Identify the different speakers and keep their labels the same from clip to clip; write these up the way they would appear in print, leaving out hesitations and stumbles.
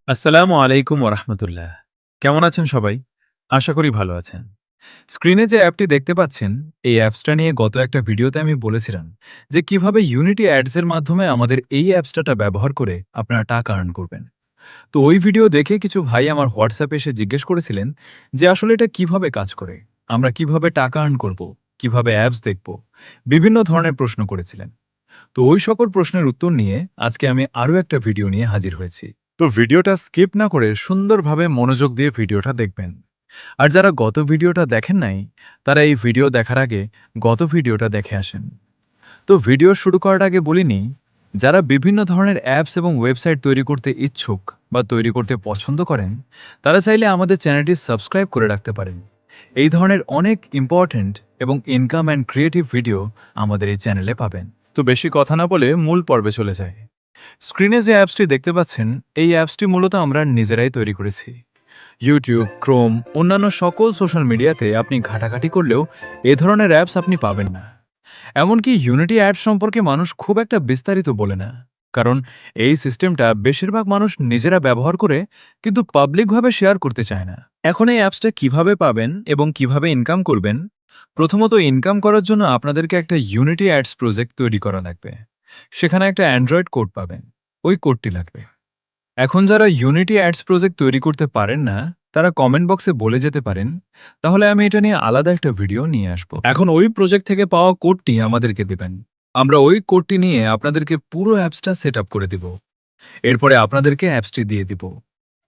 Speaker 1: আসসালামু আলাইকুম ওরহমতুল্লাহ। কেমন আছেন সবাই? আশা করি ভালো আছেন। স্ক্রিনে যে অ্যাপটি দেখতে পাচ্ছেন, এই অ্যাপসটা নিয়ে গত একটা ভিডিওতে আমি বলেছিলাম যে কিভাবে ইউনিটি অ্যাডস এর মাধ্যমে আমাদের এই অ্যাপসটা ব্যবহার করে আপনারা টাকা আর্ন করবেন। তো ওই ভিডিও দেখে কিছু ভাই আমার হোয়াটসঅ্যাপে এসে জিজ্ঞেস করেছিলেন যে আসলে এটা কিভাবে কাজ করে? আমরা কিভাবে টাকা আর্ন করব? কিভাবে অ্যাপস দেখব? বিভিন্ন ধরনের প্রশ্ন করেছিলেন। তো ওই সকল প্রশ্নের উত্তর নিয়ে আজকে আমি আরো একটা ভিডিও নিয়ে হাজির হয়েছি। তো ভিডিওটা স্কিপ না করে সুন্দরভাবে মনোযোগ দিয়ে ভিডিওটা দেখবেন। আর যারা গত ভিডিওটা দেখেন নাই, তারা এই ভিডিও দেখার আগে গত ভিডিওটা দেখে আসেন। তো ভিডিও শুরু করার আগে বলিনি, যারা বিভিন্ন ধরনের অ্যাপস এবং ওয়েবসাইট তৈরি করতে ইচ্ছুক বা তৈরি করতে পছন্দ করেন, তারা চাইলে আমাদের চ্যানেলটি সাবস্ক্রাইব করে রাখতে পারেন। এই ধরনের অনেক ইম্পর্ট্যান্ট এবং ইনকাম অ্যান্ড ক্রিয়েটিভ ভিডিও আমাদের এই চ্যানেলে পাবেন। তো বেশি কথা না বলে মূল পর্বে চলে যায়। স্ক্রিনে যে অ্যাপসটি দেখতে পাচ্ছেন, এই অ্যাপসটি মূলত আমরা নিজেরাই তৈরি করেছি। ইউটিউব, ক্রোম, অন্যান্য সকল সোশ্যাল মিডিয়াতে আপনি ঘাটাঘাটি করলেও এ ধরনের অ্যাপস আপনি পাবেন না। এমনকি ইউনিটি অ্যাড সম্পর্কে মানুষ খুব একটা বিস্তারিত বলে না, কারণ এই সিস্টেমটা বেশিরভাগ মানুষ নিজেরা ব্যবহার করে কিন্তু পাবলিকভাবে শেয়ার করতে চায় না। এখন এই অ্যাপসটা কিভাবে পাবেন এবং কিভাবে ইনকাম করবেন? প্রথমত, ইনকাম করার জন্য আপনাদেরকে একটা ইউনিটি অ্যাডস প্রজেক্ট তৈরি করা লাগবে। সেখানে একটা অ্যান্ড্রয়েড কোড পাবেন, ওই কোডটি লাগবে। এখন যারা ইউনিটি অ্যাডস প্রজেক্ট তৈরি করতে পারেন না, তারা কমেন্ট বক্সে বলে যেতে পারেন, তাহলে আমি এটা নিয়ে আলাদা একটা ভিডিও নিয়ে আসব। এখন ওই প্রজেক্ট থেকে পাওয়া কোডটি আমাদেরকে দিবেন। আমরা ওই কোডটি নিয়ে আপনাদেরকে পুরো অ্যাপসটা সেট আপ করে দিব। এরপরে আপনাদেরকে অ্যাপসটি দিয়ে দিব।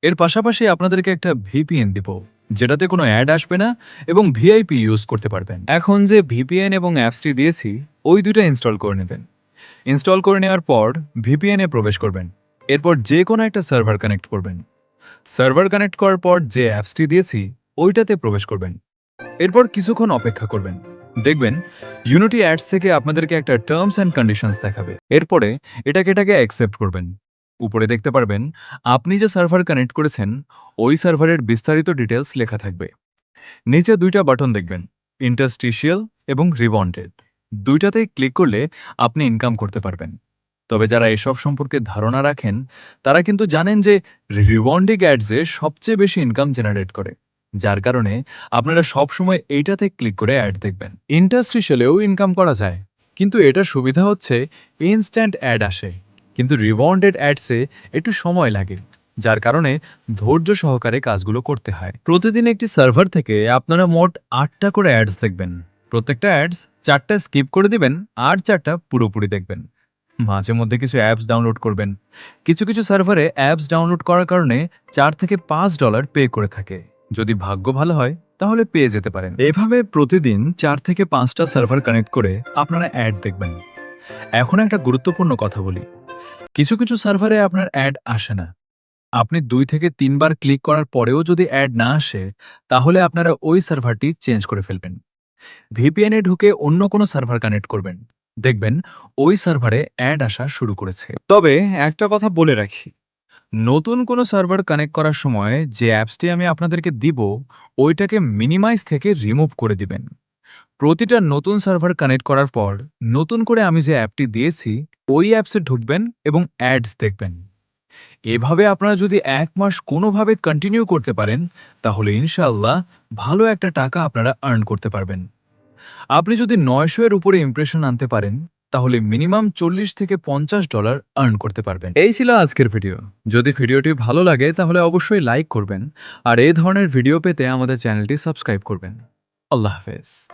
Speaker 1: এর পাশাপাশি আপনাদেরকে একটা ভিপিএন দিব, যেটাতে কোনো অ্যাড আসবে না এবং ভিআইপি ইউজ করতে পারবেন। এখন যে ভিপিএন এবং অ্যাপসটি দিয়েছি, ওই দুটো ইনস্টল করে নেবেন। ইনস্টল করে নেওয়ার পর ভিপিএন এ প্রবেশ করবেন। এরপর যে কোনো একটা সার্ভার কানেক্ট করবেন। সার্ভার কানেক্ট করার পর যে অ্যাপসটি দিয়েছি, ওইটাতে প্রবেশ করবেন। এরপর কিছুক্ষণ অপেক্ষা করবেন। দেখবেন ইউনিটি অ্যাডস থেকে আপনাদেরকে একটা টার্মস অ্যান্ড কন্ডিশনস দেখাবে। এরপরে এটাকে অ্যাকসেপ্ট করবেন। উপরে দেখতে পারবেন আপনি যে সার্ভার কানেক্ট করেছেন, ওই সার্ভারের বিস্তারিত ডিটেলস লেখা থাকবে। নিচে দুইটা বাটন দেখবেন, ইন্টারস্টিশিয়াল এবং রিওয়ান্টেড। দুইটাতেই ক্লিক করলে আপনি ইনকাম করতে পারবেন। তবে যারা এসব সম্পর্কে ধারণা রাখেন, তারা কিন্তু জানেন যে রিওয়ান্ডিং অ্যাডসে সবচেয়ে বেশি ইনকাম জেনারেট করে, যার কারণে আপনারা সবসময় এইটাতে ক্লিক করে অ্যাড দেখবেন। ইন্টারস্টিশিয়ালেও ইনকাম করা যায়, কিন্তু এটার সুবিধা হচ্ছে ইনস্ট্যান্ট অ্যাড আসে, কিন্তু রিওয়ান্ডেড অ্যাডসে একটু সময় লাগে, যার কারণে ধৈর্য সহকারে কাজগুলো করতে হয়। প্রতিদিন একটি সার্ভার থেকে আপনারা মোট 8টা করে অ্যাডস দেখবেন। প্রত্যেকটা অ্যাডস 4টা স্কিপ করে দিবেন আর 4টা পুরোপুরি দেখবেন। মাঝে মধ্যে কিছু অ্যাপস ডাউনলোড করবেন। কিছু কিছু সার্ভারে অ্যাপস ডাউনলোড করার কারণে $4 থেকে $5 পে করে থাকে। যদি ভাগ্য ভালো হয় তাহলে পেয়ে যেতে পারেন। এভাবে প্রতিদিন 4 থেকে 5টা সার্ভার কানেক্ট করে আপনারা অ্যাড দেখবেন। এখন একটা গুরুত্বপূর্ণ কথা বলি, কিছু কিছু সার্ভারে আপনার অ্যাড আসে না। আপনি 2 থেকে 3 বার ক্লিক করার পরেও যদি অ্যাড না আসে, তাহলে আপনারা ওই সার্ভারটি চেঞ্জ করে ফেলবেন। ভিপিএন এ ঢুকে অন্য কোনো সার্ভার কানেক্ট করবেন। দেখবেন ওই সার্ভারে অ্যাড আসা শুরু করেছে। তবে একটা কথা বলে রাখি, নতুন কোনো সার্ভার কানেক্ট করার সময় যে অ্যাপসটি আমি আপনাদেরকে দিব, ওইটাকে মিনিমাইজ থেকে রিমুভ করে দিবেন। প্রতিটা নতুন সার্ভার কানেক্ট করার পর নতুন করে আমি যে অ্যাপটি দিয়েছি, ওই অ্যাপসে ঢুকবেন এবং অ্যাডস দেখবেন। এভাবে আপনারা যদি ১ মাস কোনোভাবে কন্টিনিউ করতে পারেন, তাহলে ইনশাআল্লাহ ভালো একটা টাকা আপনারা আর্ন করতে পারবেন। আপনি যদি ৯০০ এর উপরে ইমপ্রেশন আনতে পারেন, তাহলে মিনিমাম $৪০ থেকে $৫০ আর্ন করতে পারবেন। এই ছিল আজকের ভিডিও। যদি ভিডিওটি ভালো লাগে তাহলে অবশ্যই লাইক করবেন, আর এই ধরনের ভিডিও পেতে আমাদের চ্যানেলটি সাবস্ক্রাইব করবেন। আল্লাহ হাফেজ।